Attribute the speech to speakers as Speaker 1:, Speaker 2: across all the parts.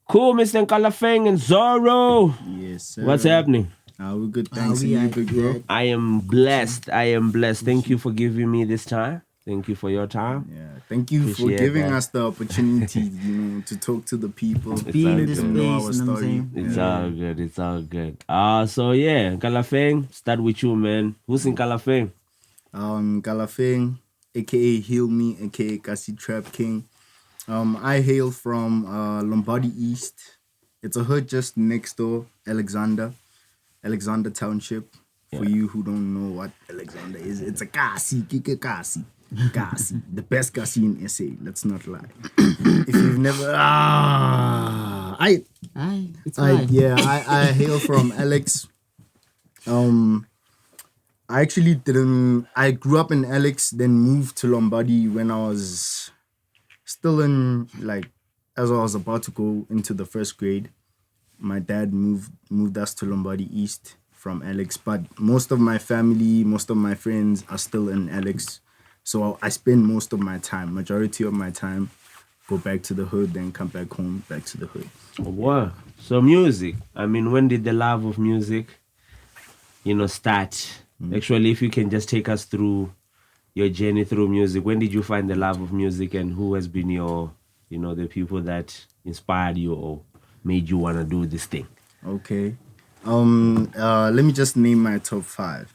Speaker 1: Cool, Mr. Nkalafeng and Zōrrow.
Speaker 2: Yes, sir.
Speaker 1: What's happening?
Speaker 2: We're good. Thanks to you, big bro.
Speaker 1: I am blessed. Thank you for giving me this time. Thank you for your time.
Speaker 2: Yeah, thank you for giving us the opportunity, to talk to the people,
Speaker 3: be in this
Speaker 2: know our
Speaker 3: space.
Speaker 2: story.
Speaker 1: It's all good. It's all good. So yeah, Nkalafeng, start with you, man. Who's Nkalafeng?
Speaker 2: Nkalafeng, aka Heal Me, aka Kasi Trap King. I hail from Lombardy East. It's a hood just next door, Alexander Township. For you who don't know what Alexander is, it's a Kasi, Kike Kasi. Kasi, the best Kasi in SA. Let's not lie. If you've never, I hail from Alex. I actually didn't. I grew up in Alex, then moved to Lombardy when I was still in as I was about to go into the first grade. My dad moved us to Lombardy East from Alex, but most of my family, most of my friends are still in Alex. So I spend majority of my time, go back to the hood, then come back home, back to the hood.
Speaker 1: Wow. So music. I mean, when did the love of music, start? Actually, if you can just take us through your journey through music. When did you find the love of music, and who has been your, the people that inspired you or made you want to do this thing?
Speaker 2: Okay. Let me just name my top 5.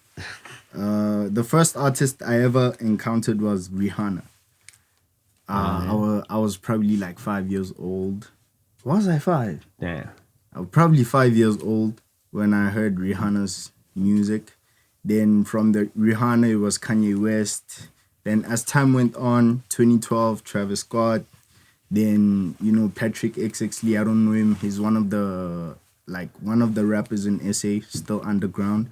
Speaker 2: The first artist I ever encountered was Rihanna. I was probably 5 years old. Was I 5?
Speaker 1: Yeah.
Speaker 2: I was probably 5 years old when I heard Rihanna's music. Then from the Rihanna, it was Kanye West. Then as time went on, 2012, Travis Scott. Then, Patrick XXL, I don't know him. He's one of the rappers in SA, still underground.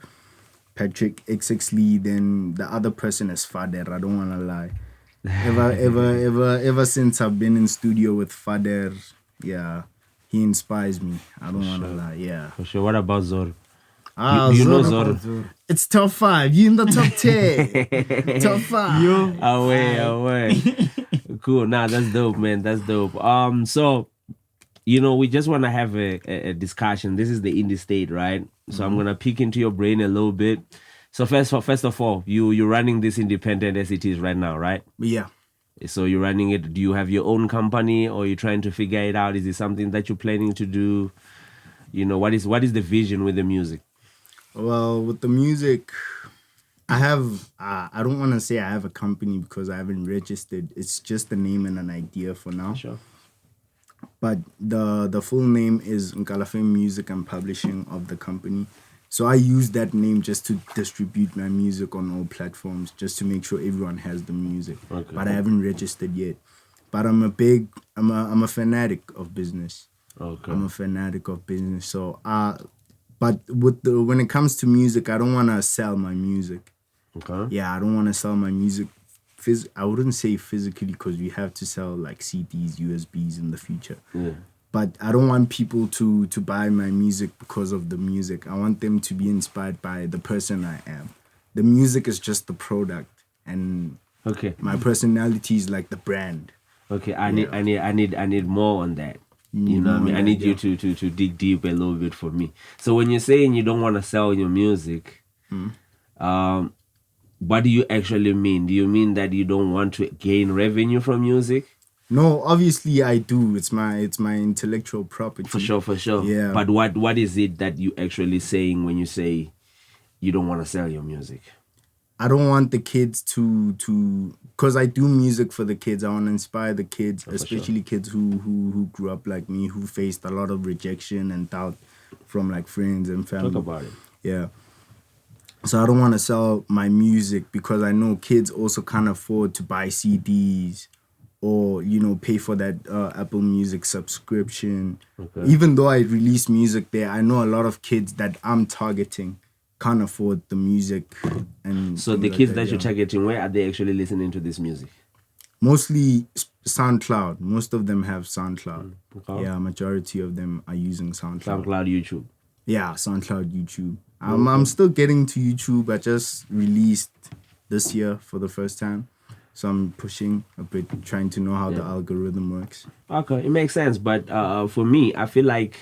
Speaker 2: Patrick XXL, then the other person is Fader, I don't want to lie. Ever since I've been in studio with Fader, yeah, he inspires me. I don't want to lie, yeah.
Speaker 1: For sure. What about Zōrrow?
Speaker 2: You know Zōrrow? It's top 5. You in the top 10. Top 5.
Speaker 1: Away. Cool. Nah, that's dope, man. That's dope. So, we just want to have a discussion. This is the indie state, right? So I'm gonna peek into your brain a little bit. So first of all, you're running this independent as it is right now, right?
Speaker 2: Yeah.
Speaker 1: So you're running it. Do you have your own company, or you're trying to figure it out? Is it something that you're planning to do? What is the vision with the music?
Speaker 2: Well, with the music, I have, I don't want to say I have a company because I haven't registered. It's just a name and an idea for now.
Speaker 1: Sure.
Speaker 2: But the full name is Nkalafeng Music and Publishing of the company. So I use that name just to distribute my music on all platforms, just to make sure everyone has the music.
Speaker 1: Okay.
Speaker 2: But I haven't registered yet. But I'm a fanatic of business.
Speaker 1: Okay.
Speaker 2: I'm a fanatic of business. So but when it comes to music, I don't want to sell my music.
Speaker 1: Okay.
Speaker 2: Yeah, I don't want to sell my music. I wouldn't say physically because we have to sell CDs, USBs in the future.
Speaker 1: Yeah.
Speaker 2: But I don't want people to buy my music because of the music. I want them to be inspired by the person I am. The music is just the product, and my personality is like the brand.
Speaker 1: Okay, I need more on that. You know what I mean? I need you to dig deep a little bit for me. So when you're saying you don't want to sell your music, what do you actually mean? Do you mean that you don't want to gain revenue from music?
Speaker 2: No, obviously I do. It's my intellectual property.
Speaker 1: For sure.
Speaker 2: Yeah.
Speaker 1: But what is it that you actually saying when you say you don't want to sell your music?
Speaker 2: I don't want the kids to because I do music for the kids. I want to inspire the kids, especially kids who grew up like me, who faced a lot of rejection and doubt from friends and family.
Speaker 1: Talk about it.
Speaker 2: Yeah. So I don't want to sell my music because I know kids also can't afford to buy CDs or, pay for that Apple Music subscription. Okay. Even though I release music there, I know a lot of kids that I'm targeting can't afford the music. And
Speaker 1: so the kids that you're targeting, where are they actually listening to this music?
Speaker 2: Mostly SoundCloud. Most of them have SoundCloud.
Speaker 1: Okay.
Speaker 2: Yeah, majority of them are using SoundCloud.
Speaker 1: SoundCloud, YouTube.
Speaker 2: Yeah, SoundCloud, YouTube. I'm still getting to YouTube. I just released this year for the first time. So I'm pushing a bit, trying to know how the algorithm works.
Speaker 1: Okay, it makes sense. But for me, I feel like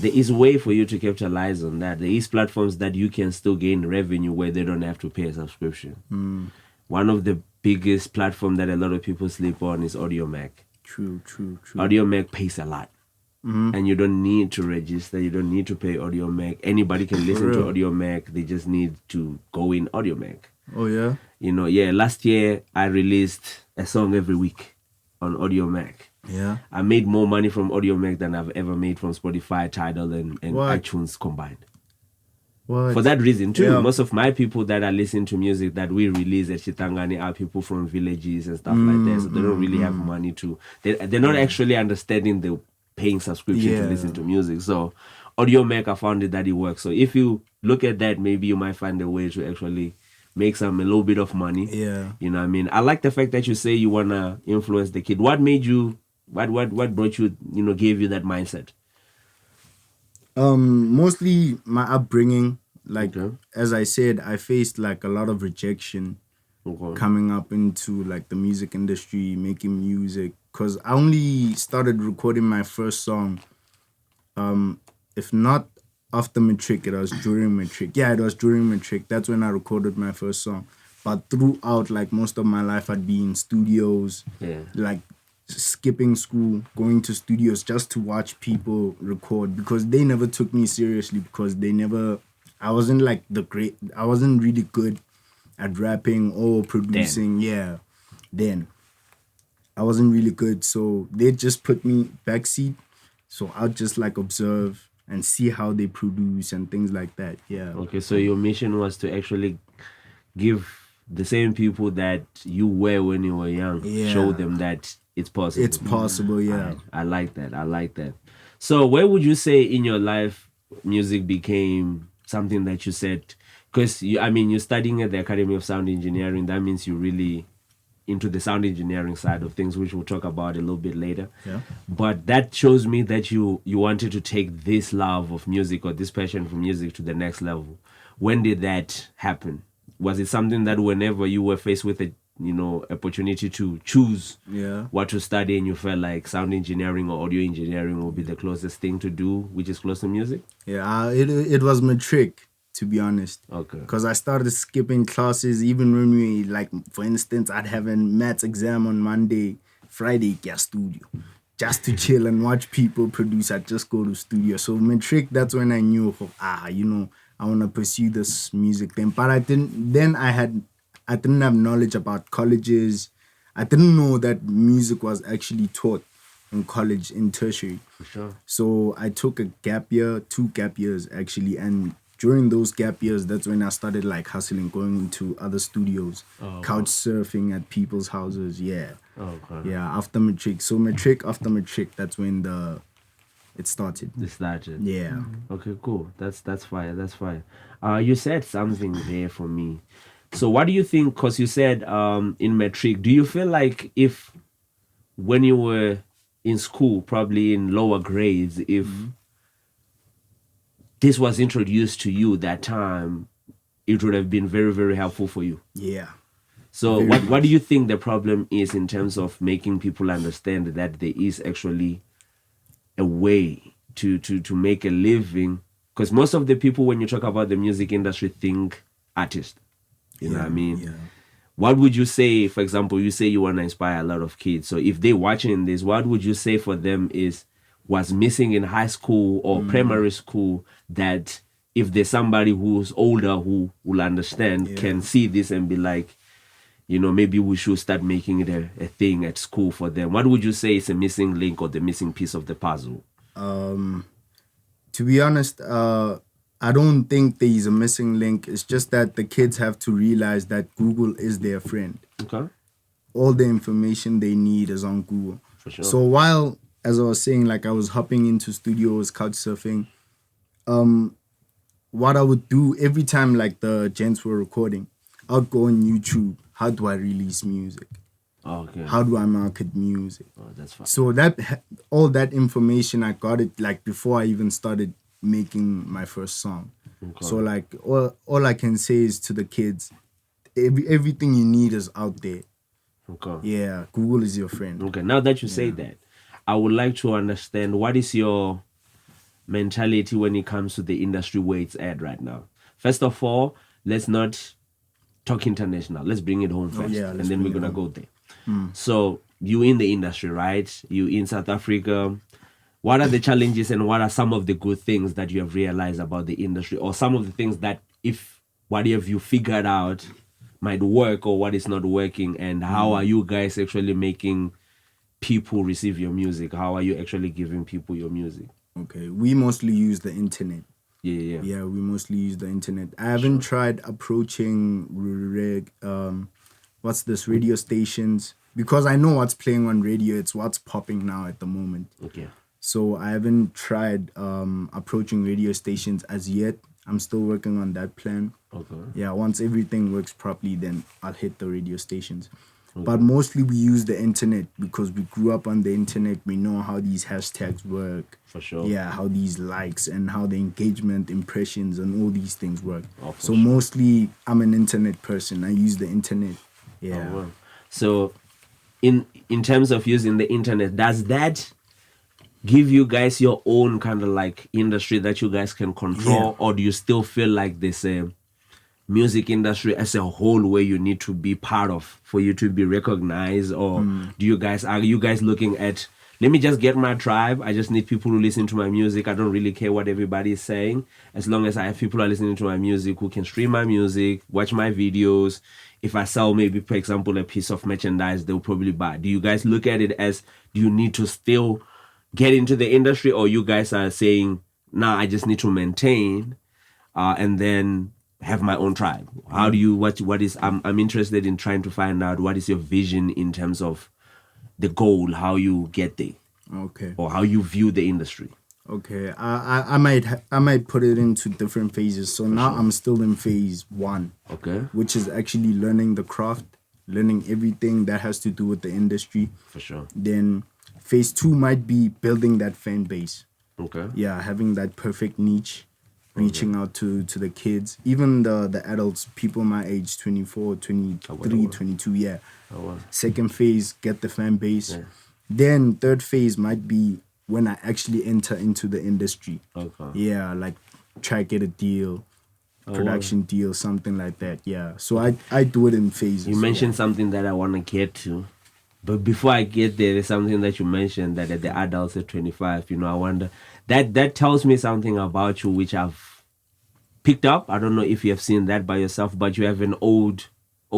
Speaker 1: there is a way for you to capitalize on that. There is platforms that you can still gain revenue where they don't have to pay a subscription. One of the biggest platform that a lot of people sleep on is AudioMac.
Speaker 2: True.
Speaker 1: AudioMac pays a lot. And you don't need to register. You don't need to pay AudioMac. Anybody can listen to AudioMac. They just need to go in AudioMac.
Speaker 2: Oh, yeah?
Speaker 1: Last year I released a song every week on AudioMac.
Speaker 2: Yeah.
Speaker 1: I made more money from AudioMac than I've ever made from Spotify, Tidal, and
Speaker 2: What?
Speaker 1: iTunes combined.
Speaker 2: What?
Speaker 1: For that reason too,
Speaker 2: Yeah.
Speaker 1: most of my people that are listening to music that we release at Chitangani are people from villages and stuff like that. So they don't really have money to. They're not actually understanding the paying subscription to listen to music. So AudioMac, I found it that it works. So if you look at that, maybe you might find a way to actually make a little bit of money.
Speaker 2: Yeah.
Speaker 1: You know what I mean? I like the fact that you say you wanna influence the kid. What made you? What brought you? Gave you that mindset?
Speaker 2: Mostly my upbringing. Like,
Speaker 1: Okay.
Speaker 2: as I said, I faced like a lot of rejection coming up into like the music industry, making music. Cause I only started recording my first song, if not after matric, it was during matric. Yeah, it was during matric. That's when I recorded my first song. But throughout, like most of my life, I'd be in studios, like skipping school, going to studios just to watch people record because they never took me seriously because I wasn't like I wasn't really good at rapping or producing. Then I wasn't really good. So they just put me backseat. So I'll just like observe and see how they produce and things like that. Yeah.
Speaker 1: Okay, so your mission was to actually give the same people that you were when you were young, show them that it's possible.
Speaker 2: It's possible, yeah.
Speaker 1: I like that. So where would you say in your life music became something that you said, because you're studying at the Academy of Sound Engineering, that means you're really into the sound engineering side of things, which we'll talk about a little bit later.
Speaker 2: Yeah.
Speaker 1: But that shows me that you wanted to take this love of music or this passion for music to the next level. When did that happen? Was it something that whenever you were faced with a opportunity to choose what to study and you felt like sound engineering or audio engineering will be the closest thing to do, which is close to music?
Speaker 2: Yeah, it was matric, to be honest.
Speaker 1: Okay.
Speaker 2: Because I started skipping classes even when we, like, for instance, I'd have a maths exam on Monday, Friday, get studio. Just to chill and watch people produce, I'd just go to studio. So matric, that's when I knew, I want to pursue this music thing. But I didn't have knowledge about colleges. I didn't know that music was actually taught in college, in tertiary.
Speaker 1: For sure.
Speaker 2: So I took a gap year, 2 gap years actually, and during those gap years, that's when I started like hustling, going into other studios, couch surfing at people's houses. Yeah.
Speaker 1: Okay.
Speaker 2: Yeah, after matric. So after matric, that's when it started.
Speaker 1: It started.
Speaker 2: Yeah.
Speaker 1: Okay, cool. That's fire. That's fire. You said something there for me. So what do you think? Because you said in matric, do you feel like if when you were in school, probably in lower grades, if this was introduced to you that time, it would have been very, very helpful for you?
Speaker 2: Yeah.
Speaker 1: So what do you think the problem is in terms of making people understand that there is actually a way to make a living? Because most of the people, when you talk about the music industry, think artist. You know what I mean?
Speaker 2: Yeah.
Speaker 1: What would you say, for example, you say you want to inspire a lot of kids. So if they're watching this, what would you say for them was missing in high school or primary school, that if there's somebody who's older who will understand, can see this and be like, maybe we should start making it a thing at school for them? What would you say is a missing link or the missing piece of the puzzle?
Speaker 2: To be honest, I don't think there is a missing link. It's just that the kids have to realize that Google is their friend.
Speaker 1: Okay.
Speaker 2: All the information they need is on Google.
Speaker 1: For sure.
Speaker 2: So while, as I was saying, like I was hopping into studios, couch surfing, what I would do every time like the gents were recording, I'd go on YouTube. How do I release music?
Speaker 1: Okay.
Speaker 2: How do I market music?
Speaker 1: Oh, that's fine.
Speaker 2: So all that information, I got it like before I even started making my first song. Okay. So like all I can say is to the kids, everything you need is out there.
Speaker 1: Okay.
Speaker 2: Yeah, Google is your friend.
Speaker 1: Okay. Now that you say that, I would like to understand what is your mentality when it comes to the industry where it's at right now. First of all, let's not talk international. Let's bring it home first,
Speaker 2: yeah,
Speaker 1: and
Speaker 2: let's
Speaker 1: then we're
Speaker 2: bring it
Speaker 1: gonna
Speaker 2: home.
Speaker 1: go there. So you in the industry, right? You in South Africa. What are the challenges and what are some of the good things that you have realized about the industry, or some of the things that, if what have you figured out, might work, or what is not working, and how are you guys actually making people receive your music? How are you actually giving people your music?
Speaker 2: Okay, we mostly use the internet.
Speaker 1: Yeah.
Speaker 2: Yeah, we mostly use the internet. I haven't tried approaching what's this, radio stations, because I know what's playing on radio. It's what's popping now at the moment.
Speaker 1: Okay.
Speaker 2: So I haven't tried approaching radio stations as yet. I'm still working on that plan.
Speaker 1: Okay.
Speaker 2: Yeah, once everything works properly, then I'll hit the radio stations. But mostly we use the internet because we grew up on the internet. We know how these hashtags work.
Speaker 1: For sure.
Speaker 2: Yeah, how these likes and how the engagement, impressions, and all these things work.
Speaker 1: Oh, for
Speaker 2: so
Speaker 1: sure.
Speaker 2: mostly I'm an internet person. I use the internet. Yeah.
Speaker 1: Oh, wow. So in terms of using the internet, does that give you guys your own kind of like industry that you guys can control, or do you still feel like this music industry as a whole where you need to be part of for you to be recognized? Or are you guys looking at, let me just get my tribe, I just need people to listen to my music, I don't really care what everybody is saying, as long as I have people who are listening to my music, who can stream my music, watch my videos. If I sell maybe, for example, a piece of merchandise, they'll probably buy. Do you guys look at it as, do you need to still get into the industry, or you guys are saying, nah, I just need to maintain and then have my own tribe? How do you, what is, I'm interested in trying to find out what is your vision in terms of the goal, how you get there,
Speaker 2: Okay.
Speaker 1: or how you view the industry.
Speaker 2: Okay. I might put it into different phases. So now I'm still in phase 1.
Speaker 1: Okay.
Speaker 2: Which is actually learning the craft, learning everything that has to do with the industry.
Speaker 1: For sure.
Speaker 2: Then phase 2 might be building that fan base.
Speaker 1: Okay.
Speaker 2: Yeah, having that perfect niche, reaching out to the kids, even the adults, people my age, 24, 23, 22, yeah. Second phase, get the fan base.
Speaker 1: Yeah.
Speaker 2: Then third phase might be when I actually enter into the industry.
Speaker 1: Okay.
Speaker 2: Yeah, like try get a deal, production deal, something like that. Yeah. So I do it in phases.
Speaker 1: You mentioned something that I want to get to. But before I get there, there's something that you mentioned that at the adults at 25, I wonder, that tells me something about you, which I've picked up. I don't know if you have seen that by yourself, but you have an old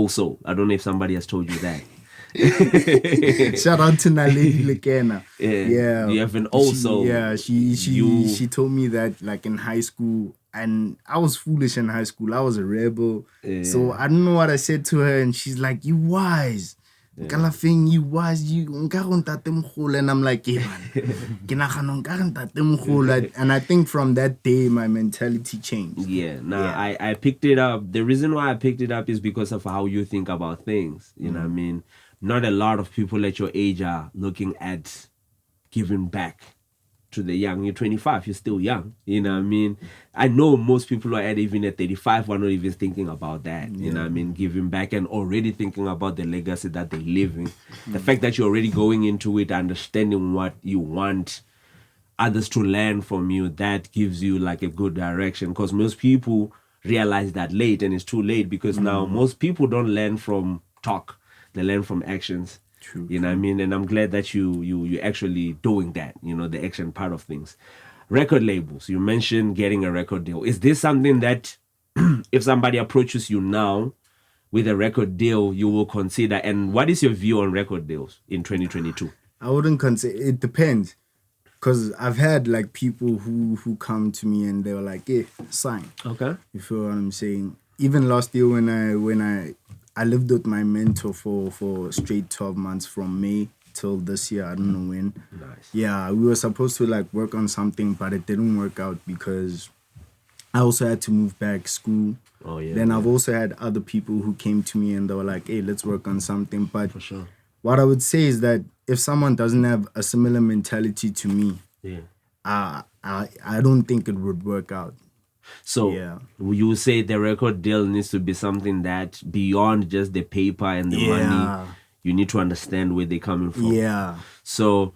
Speaker 1: soul. I don't know if somebody has told you that.
Speaker 2: Shout out to Naledi Lekena.
Speaker 1: Yeah. You have an old soul.
Speaker 2: Yeah, she told me that like in high school, and I was foolish in high school. I was a rebel. Yeah. So I don't know what I said to her, and she's like, "You wise. Nkalafeng, you wise, you and I'm like, yeah, man. And I think from that day my mentality changed.
Speaker 1: I picked it up. The reason why I picked it up is because of how you think about things. You know what I mean? Not a lot of people at your age are looking at giving back to the young. You're 25, you're still young. You know what I mean? I know most people are even at 35 are not even thinking about that. You know what I mean? Giving back and already thinking about the legacy that they're leaving. The fact that you're already going into it, understanding what you want others to learn from you, that gives you like a good direction. Because most people realize that late, and it's too late, because now most people don't learn from talk. They learn from actions.
Speaker 2: True.
Speaker 1: You know what I mean? And I'm glad that you actually doing that, the action part of things. Record labels. You mentioned getting a record deal. Is this something that if somebody approaches you now with a record deal, you will consider? And what is your view on record deals in 2022?
Speaker 2: I wouldn't consider. It depends. Because I've had like people who come to me and they were like, "Hey, sign."
Speaker 1: Okay.
Speaker 2: You feel what I'm saying? Even last year when I lived with my mentor for straight 12 months from May till this year. I don't know when.
Speaker 1: Nice.
Speaker 2: Yeah, we were supposed to like work on something, but it didn't work out because I also had to move back school.
Speaker 1: Oh yeah.
Speaker 2: Then I've also had other people who came to me and they were like, "Hey, let's work on something." But
Speaker 1: for sure,
Speaker 2: what I would say is that if someone doesn't have a similar mentality to me, I don't think it would work out.
Speaker 1: So
Speaker 2: Yeah.
Speaker 1: you say the record deal needs to be something that beyond just the paper and the money, you need to understand where they're coming from.
Speaker 2: Yeah.
Speaker 1: So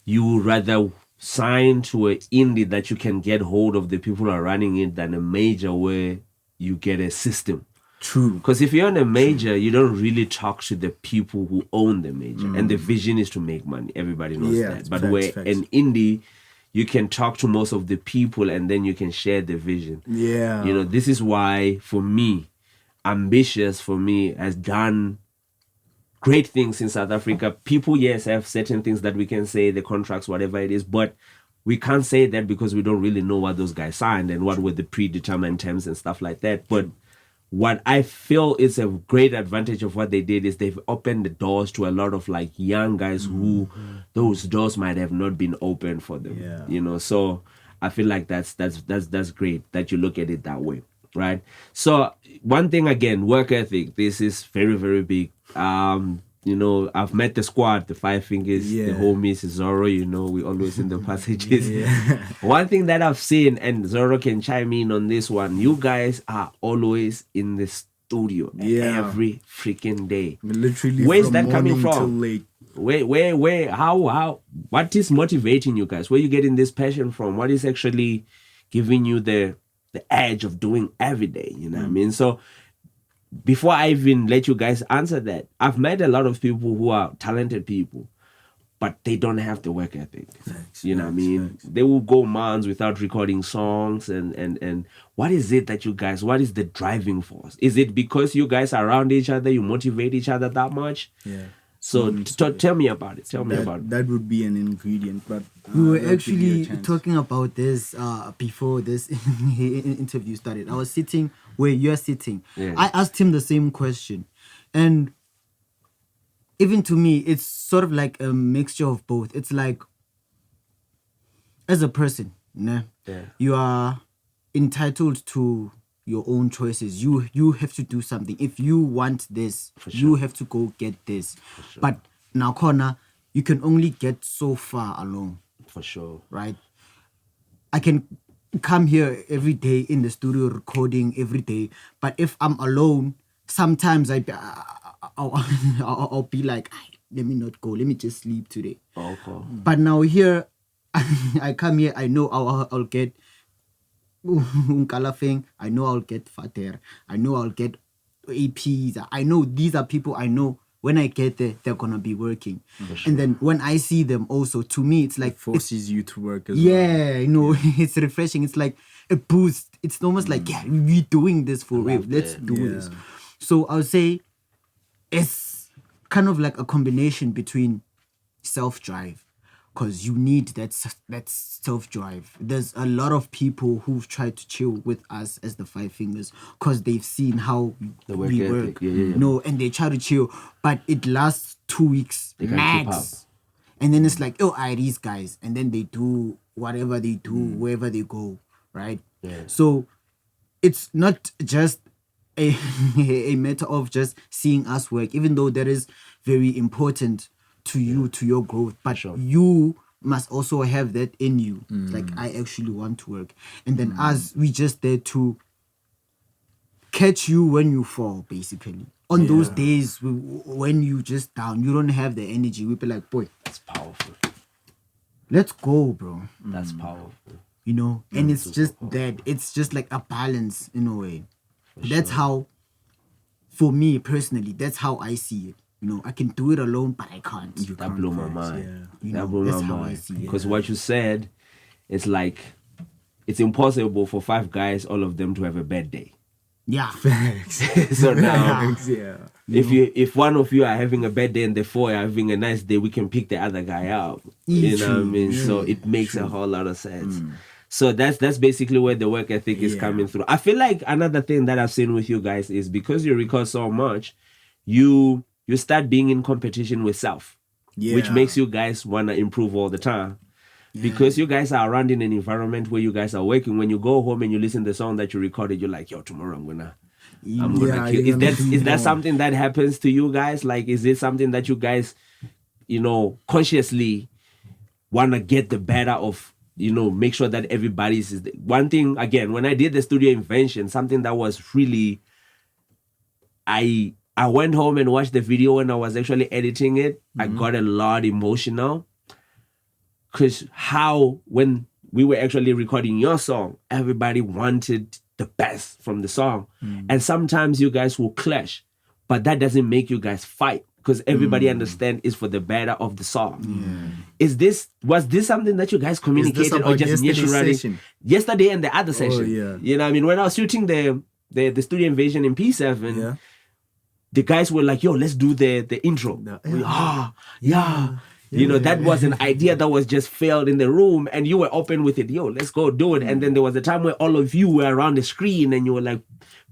Speaker 1: you would rather sign to an indie that you can get hold of the people who are running it than a major where you get a system.
Speaker 2: True.
Speaker 1: Because if you're on a major, you don't really talk to the people who own the major. And the vision is to make money. Everybody knows that. But where an indie, you can talk to most of the people and then you can share the vision.
Speaker 2: Yeah.
Speaker 1: You know, this is why, for me, Ambitious, for me, has done great things in South Africa. People, yes, have certain things that we can say, the contracts, whatever it is, but we can't say that because we don't really know what those guys signed and what were the predetermined terms and stuff like that. But what I feel is a great advantage of what they did is they've opened the doors to a lot of like young guys who those doors might have not been open for them.
Speaker 2: Yeah.
Speaker 1: You know, so I feel like that's great that you look at it that way, right? So one thing again, work ethic. This is very, very big. You know, I've met the squad, the Five Fingers, the homies, Zōrrow, you know, we always in the passages. One thing that I've seen, and Zōrrow can chime in on this one, you guys are always in the studio every freaking day.
Speaker 2: Literally,
Speaker 1: where's that coming from?
Speaker 2: Till late.
Speaker 1: Where, how, what is motivating you guys? Where you getting this passion from? What is actually giving you the edge of doing every day? You know what I mean? So, before I even let you guys answer that, I've met a lot of people who are talented people, but they don't have the work ethic. You know what I mean? They will go months without recording songs and what is it that you guys, what is the driving force? Is it because you guys are around each other, you motivate each other that much?
Speaker 2: Yeah.
Speaker 1: So tell me about it. Tell me about it.
Speaker 2: That would be an ingredient, but
Speaker 3: we were actually talking about this before this interview started. I was sitting where you're sitting.
Speaker 1: Yeah.
Speaker 3: I asked him the same question, and even to me, it's sort of like a mixture of both. It's like, as a person, you are entitled to your own choices. You have to do something. If you want this, you have to go get this. But now, corner, you can only get so far alone.
Speaker 1: For sure.
Speaker 3: Right? I can come here every day in the studio recording every day, but if I'm alone, sometimes I'll be like, let me not go. Let me just sleep today.
Speaker 1: Okay.
Speaker 3: But now here, I come here. I know I'll get Nkalafeng, I know I'll get Fater, I know I'll get APs, I know these are people I know when I get there, they're gonna be working. Sure. And then when I see them also, to me, it's like...
Speaker 2: It forces you to work as well.
Speaker 3: Yeah, you know, it's refreshing. It's like a boost. It's almost like, we're doing this for real. Let's do this. So I would say it's kind of like a combination between self-drive, because you need that self-drive. There's a lot of people who've tried to chill with us as the Five Fingers because they've seen how we work. No, and they try to chill, but it lasts 2 weeks max. And then it's like, these guys. And then they do whatever they do, wherever they go, right?
Speaker 1: Yeah.
Speaker 3: So it's not just a matter of just seeing us work, even though that is very important to you, to your growth, but you must also have that in you. Like, I actually want to work. And then us, we just there to catch you when you fall, basically. On those days when you just down, you don't have the energy, we be like, boy,
Speaker 1: that's powerful.
Speaker 3: Let's go, bro.
Speaker 1: That's powerful.
Speaker 3: You know, and it's just that, it's just like a balance in a way. That's how, for me personally, that's how I see it. You know, I can do it alone, but I can't.
Speaker 1: That blew my mind.
Speaker 3: Yeah.
Speaker 1: That blew my mind. Because what you said, it's like, it's impossible for 5 guys, all of them, to have a bad day.
Speaker 3: Yeah.
Speaker 2: Facts.
Speaker 1: So now,
Speaker 2: yeah.
Speaker 1: if one of you are having a bad day and the 4 are having a nice day, we can pick the other guy up. You know what I mean? So it makes a whole lot of sense. So that's basically where the work ethic is coming through. I feel like another thing that I've seen with you guys is because you record so much, you start being in competition with self, which makes you guys want to improve all the time. Because you guys are around in an environment where you guys are working. When you go home and you listen to the song that you recorded, you're like, tomorrow I'm gonna kill. Is that something that happens to you guys? Like, is it something that you guys, consciously want to get the better of make sure that everybody's one thing. Again, when I did the studio invention, something that was really, I went home and watched the video when I was actually editing it. I got a lot emotional because when we were actually recording your song, everybody wanted the best from the song. And sometimes you guys will clash, but that doesn't make you guys fight because everybody understand is for the better of the song. Was this something that you guys communicated or just naturally? Yesterday and the other session.
Speaker 2: Yeah.
Speaker 1: You know what I mean? When I was shooting the studio invasion in P7, the guys were like, yo, let's do the intro. That was an idea that was just failed in the room and you were open with it. Yo, let's go do it. And then there was a time where all of you were around the screen and you were like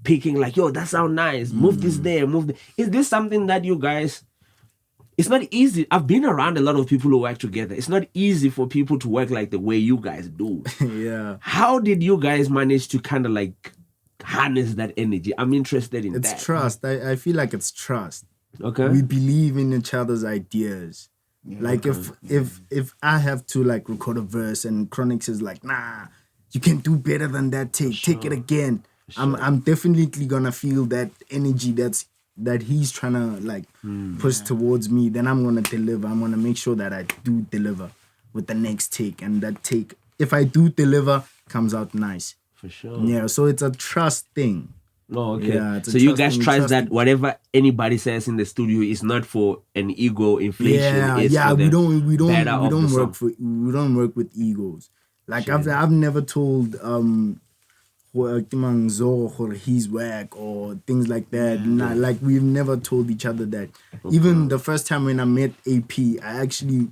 Speaker 1: picking like, yo, that sounds nice. Move this there, Is this something that you guys, it's not easy. I've been around a lot of people who work together. It's not easy for people to work like the way you guys do.
Speaker 2: Yeah.
Speaker 1: How did you guys manage to kind of like harness that energy? I'm interested in that.
Speaker 2: It's trust. I feel like it's trust.
Speaker 1: Okay.
Speaker 2: We believe in each other's ideas. Like if I have to like record a verse and Chronix is like, nah, you can do better than that. Take it again. I'm definitely gonna feel that energy that he's trying to like push towards me. Then I'm gonna deliver. I'm gonna make sure that I do deliver with the next take, and that take, if I do deliver, comes out nice.
Speaker 1: For sure.
Speaker 2: Yeah. So it's a trust thing.
Speaker 1: Oh, okay.
Speaker 2: Yeah,
Speaker 1: so you guys trust that whatever anybody says in the studio is not for an ego inflation.
Speaker 2: We don't work with egos. Like
Speaker 1: Sure.
Speaker 2: I've never told Zōrrow he's whack or things like that. Like we've never told each other that.
Speaker 1: Okay.
Speaker 2: Even the first time when I met AP, I actually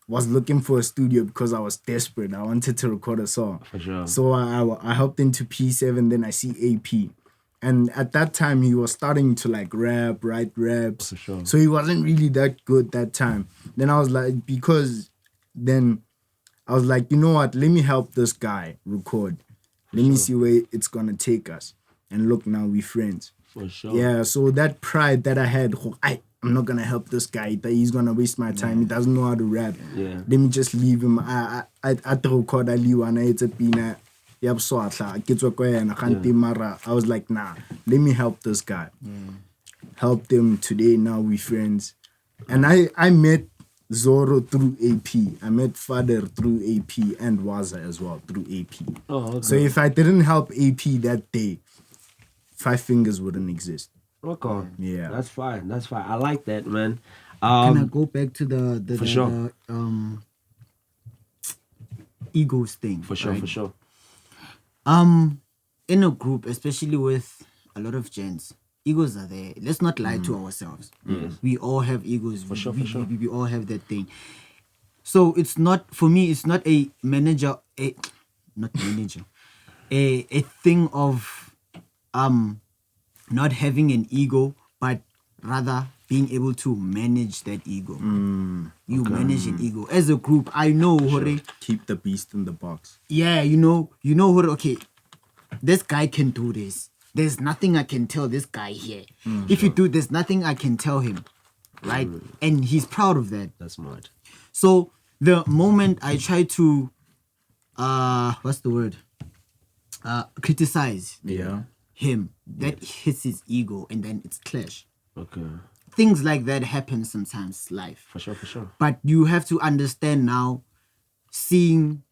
Speaker 2: was looking for a studio because I was desperate. I wanted to record a song.
Speaker 1: For sure.
Speaker 2: So I hopped into P7, then I see AP. And at that time, he was starting to like write raps.
Speaker 1: For sure.
Speaker 2: So he wasn't really that good that time. Then I was like, you know what? Let me help this guy record. Let me see where it's going to take us. And look, now we're friends.
Speaker 1: For sure.
Speaker 2: Yeah, so that pride that I had, I'm not going to help this guy. He's going to waste my time. He doesn't know how to rap.
Speaker 1: Yeah.
Speaker 2: Let me just leave him. I record a liwana, it's a pina. I was like, nah, let me help this guy. Helped him today, now we friends. And I met Zōrrow through AP. I met Father through AP and Waza as well through AP.
Speaker 1: Oh, okay.
Speaker 2: So if I didn't help AP that day, Five Fingers wouldn't exist.
Speaker 1: Okay.
Speaker 2: Yeah.
Speaker 1: That's fine. I like that, man.
Speaker 3: Can I go back to the
Speaker 1: for sure.
Speaker 3: egos thing?
Speaker 1: For sure,
Speaker 3: right?
Speaker 1: for sure.
Speaker 3: In a group, especially with a lot of gents, egos are there. Let's not lie to ourselves.
Speaker 1: Yes.
Speaker 3: We all have egos.
Speaker 1: For sure.
Speaker 3: We all have that thing. So it's not, for me, it's not a a thing of not having an ego, but rather being able to manage that ego. You manage an ego. As a group, I know, Hore,
Speaker 2: Keep the beast in the box.
Speaker 3: yeah, you know, Hore, okay, this guy can do this. There's nothing I can tell this guy here. If you do, there's nothing I can tell him, right? And he's proud of that.
Speaker 1: That's smart.
Speaker 3: So the moment I try to, what's the word? Criticize him, that hits his ego, and then it's clash.
Speaker 1: Okay.
Speaker 3: Things like that happen sometimes in life.
Speaker 1: For sure.
Speaker 3: But you have to understand now, seeing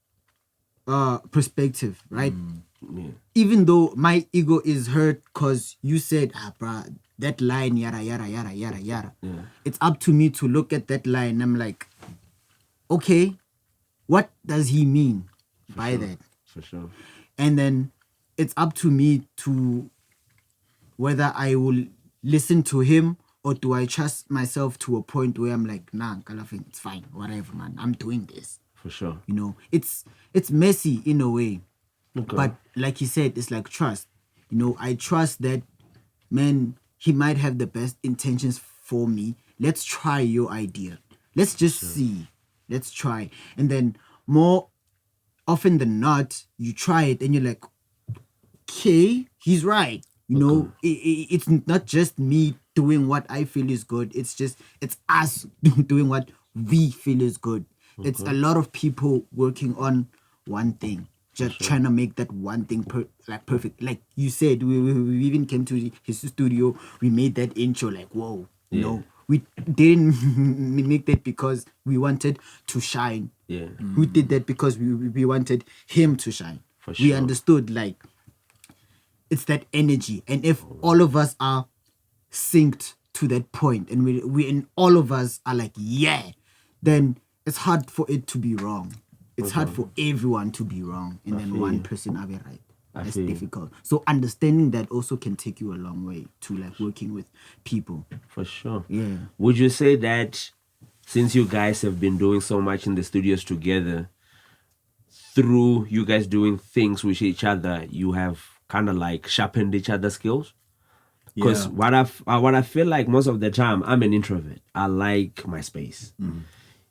Speaker 3: perspective, right?
Speaker 1: Yeah.
Speaker 3: Even though my ego is hurt because you said, bruh, that line, yada, yada, yada, yada, yada.
Speaker 1: Yeah.
Speaker 3: It's up to me to look at that line. I'm like, okay, what does he mean by that?
Speaker 1: For sure.
Speaker 3: And then it's up to me to whether I will listen to him or do I trust myself to a point where I'm like, nah, Nkalafeng, it's fine, whatever, man. I'm doing this.
Speaker 1: For sure.
Speaker 3: You know, it's messy in a way.
Speaker 1: Okay.
Speaker 3: But like he said, it's like trust. You know, I trust that, man, he might have the best intentions for me. Let's try your idea. Let's just see. Let's try. And then more often than not, you try it and you're like, okay, he's right. You know, it's not just me doing what I feel is good. It's us doing what we feel is good. It's a lot of people working on one thing. Just trying to make that one thing perfect. Like you said, we even came to his studio. We made that intro like, whoa, no. We didn't make that because we wanted to shine.
Speaker 1: Yeah.
Speaker 3: We did that because we wanted him to shine.
Speaker 1: For
Speaker 3: We
Speaker 1: sure.
Speaker 3: understood like it's that energy. And if all of us are synced to that point and we and all of us are like, yeah, then it's hard for it to be wrong. It's hard for everyone to be wrong and then one person will be right. It's
Speaker 1: feel you.
Speaker 3: difficult. So understanding that also can take you a long way to like working with people.
Speaker 1: For sure.
Speaker 3: Yeah.
Speaker 1: Would you say that since you guys have been doing so much in the studios together, through you guys doing things with each other, you have kind of like sharpened each other's skills? Because what I feel like most of the time, I'm an introvert. I like my space.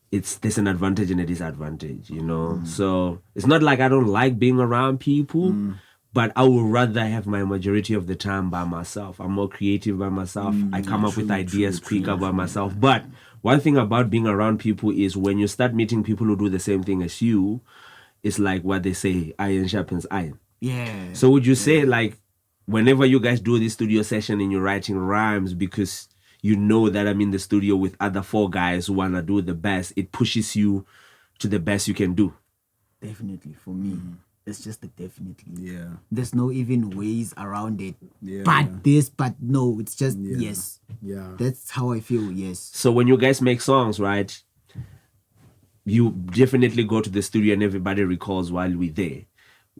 Speaker 1: There's an advantage and a disadvantage, you know. So it's not like I don't like being around people, but I would rather have my majority of the time by myself. I'm more creative by myself. I come up with ideas quicker by myself. But one thing about being around people is when you start meeting people who do the same thing as you, it's like what they say, iron sharpens iron.
Speaker 3: Yeah.
Speaker 1: So would you say like whenever you guys do this studio session and you're writing rhymes because you know that I'm in the studio with other 4 guys who want to do the best, it pushes you to the best you can do?
Speaker 3: Definitely for me. It's just a definitely.
Speaker 2: Yeah.
Speaker 3: There's no even ways around it.
Speaker 2: Yeah.
Speaker 3: But this, but no, it's just yes.
Speaker 2: Yeah.
Speaker 3: That's how I feel, yes.
Speaker 1: So when you guys make songs, right, you definitely go to the studio and everybody recalls while we're there.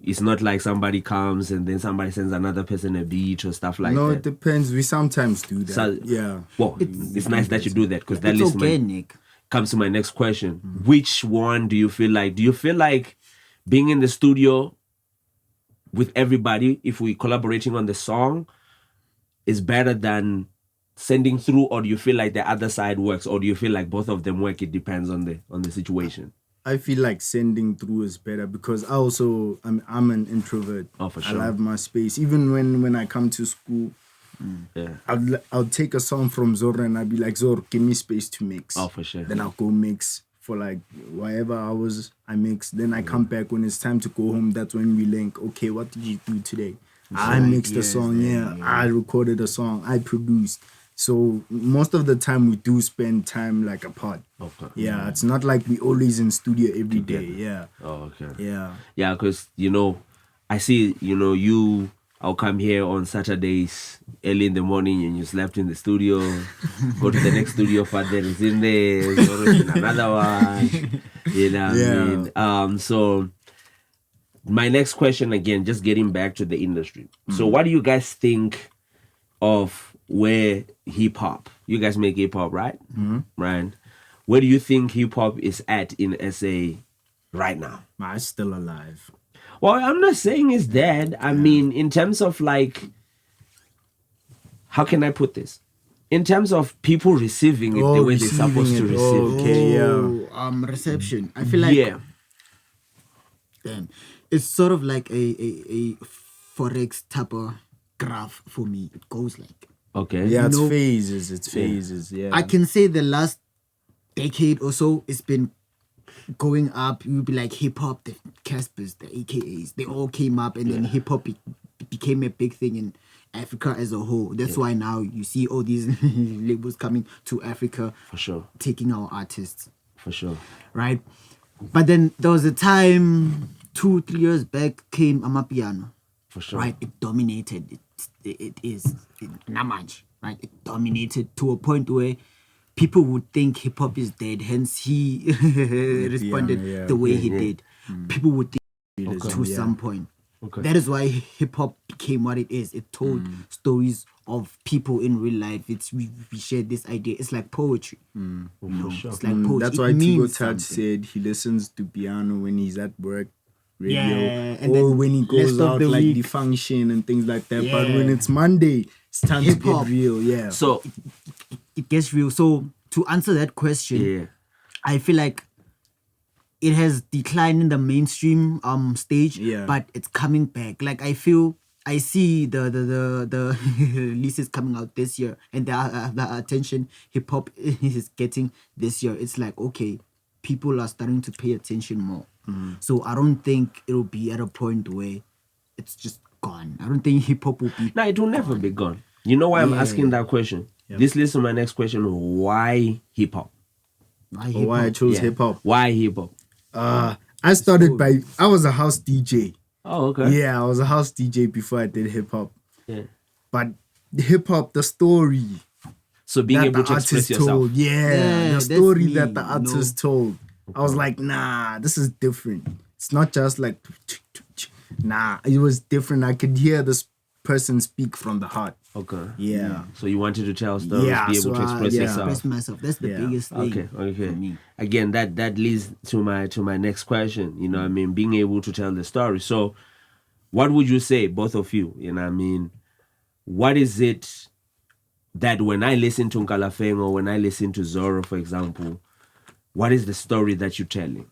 Speaker 1: It's not like somebody comes and then somebody sends another person a beat or stuff like
Speaker 2: No,
Speaker 1: that.
Speaker 2: it depends. We sometimes do that.
Speaker 1: So-
Speaker 2: yeah.
Speaker 1: Well, it's nice that you do that because that
Speaker 3: It's
Speaker 1: leads
Speaker 3: organic.
Speaker 1: comes to my next question. Which one do you feel like? Do you feel like being in the studio with everybody, if we're collaborating on the song, is better than sending through, or do you feel like the other side works, or do you feel like both of them work? It depends on the situation.
Speaker 2: I feel like sending through is better because I'm an introvert.
Speaker 1: Oh, for sure.
Speaker 2: I love my space. Even when I come to school,
Speaker 1: Yeah.
Speaker 2: I'll take a song from Zōrrow and I'll be like, Zōrrow, give me space to mix.
Speaker 1: Oh, for sure.
Speaker 2: Then I'll go mix for like whatever hours I mix. Then I come back when it's time to go home. That's when we link. Okay, what did you do today? I mixed a song. Yeah, I recorded a song. I produced. So most of the time we do spend time like apart.
Speaker 1: Okay.
Speaker 2: Yeah, it's not like we always in studio every day. Yeah.
Speaker 1: Oh, okay.
Speaker 2: Yeah.
Speaker 1: Yeah, because, I see, I'll come here on Saturdays early in the morning and you slept in the studio, go to the next studio, Father is in there, Zōrrow is in another one, you know what I mean? So my next question again, just getting back to the industry. So what do you guys think of where hip-hop, you guys make hip-hop, right? Right. Where do you think hip-hop is at in SA right now?
Speaker 2: It's still alive.
Speaker 1: Well, I'm not saying it's dead. I mean, in terms of like, how can I put this? In terms of people receiving it the way they're supposed to receive it.
Speaker 2: Okay, yeah.
Speaker 3: Reception. I feel like
Speaker 1: Yeah.
Speaker 3: damn, it's sort of like a forex type of graph for me. It goes like
Speaker 1: Okay.
Speaker 2: Yeah, it's
Speaker 3: No.
Speaker 2: phases. It's phases. Yeah.
Speaker 3: I can say the last decade or so it's been going up. You'll be like hip hop, the Caspers, the AKAs, they all came up and then hip hop became a big thing in Africa as a whole. That's why now you see all these labels coming to Africa,
Speaker 1: For sure.
Speaker 3: taking our artists,
Speaker 1: For sure.
Speaker 3: right? But then there was a time 2-3 years back came Amapiano,
Speaker 1: For sure.
Speaker 3: right? It dominated. It is not much, right? It dominated to a point where people would think hip hop is dead. Hence, he responded the way he did. People would think to some point.
Speaker 1: Okay.
Speaker 3: That is why hip hop became what it is. It told stories of people in real life. We shared this idea. It's like poetry. You know? It's like poetry.
Speaker 2: That's
Speaker 3: It
Speaker 2: why Tigo
Speaker 3: means
Speaker 2: Touch
Speaker 3: something.
Speaker 2: said he listens to piano when he's at work, radio,
Speaker 3: Yeah, and
Speaker 2: or
Speaker 3: then
Speaker 2: when he goes
Speaker 3: rest of
Speaker 2: out
Speaker 3: the
Speaker 2: like
Speaker 3: week.
Speaker 2: the function and things like that. But when
Speaker 3: Yeah.
Speaker 2: it's Monday, it's time to
Speaker 3: Hip-hop.
Speaker 2: get real. Yeah.
Speaker 1: So,
Speaker 3: It gets real. So to answer that question,
Speaker 1: yeah.
Speaker 3: I feel like it has declined in the mainstream stage,
Speaker 2: Yeah.
Speaker 3: but it's coming back. Like I see the releases coming out this year and the attention hip hop is getting this year. It's like, okay, people are starting to pay attention more. So I don't think it'll be at a point where it's just gone. I don't think hip hop will be.
Speaker 1: No, it will never be gone. You know why I'm asking that question? This leads to my next question. Why hip hop?
Speaker 2: Why I chose hip hop.
Speaker 1: Why hip hop?
Speaker 2: I started I was a house DJ.
Speaker 1: Oh, okay.
Speaker 2: Yeah, I was a house DJ before I did hip hop.
Speaker 1: Yeah.
Speaker 2: But hip hop, the story
Speaker 1: So being
Speaker 2: that
Speaker 1: able
Speaker 2: the
Speaker 1: to express
Speaker 2: artist
Speaker 1: yourself.
Speaker 2: told, the
Speaker 3: that's
Speaker 2: story
Speaker 3: me,
Speaker 2: that the artist told, I was like, nah, this is different. It's not just like, nah, it was different. I could hear this person speak from the heart.
Speaker 1: Okay.
Speaker 2: Yeah.
Speaker 1: So you wanted to tell stories,
Speaker 2: Yeah,
Speaker 1: be able
Speaker 2: so
Speaker 1: to express yourself.
Speaker 3: Express myself. That's the biggest thing.
Speaker 1: Okay.
Speaker 3: For me.
Speaker 1: Again, that leads to my next question. You know what I mean? Being able to tell the story. So what would you say, both of you? You know what I mean? What is it that when I listen to Nkalafeng or when I listen to Zōrrow, for example, what is the story that you're telling?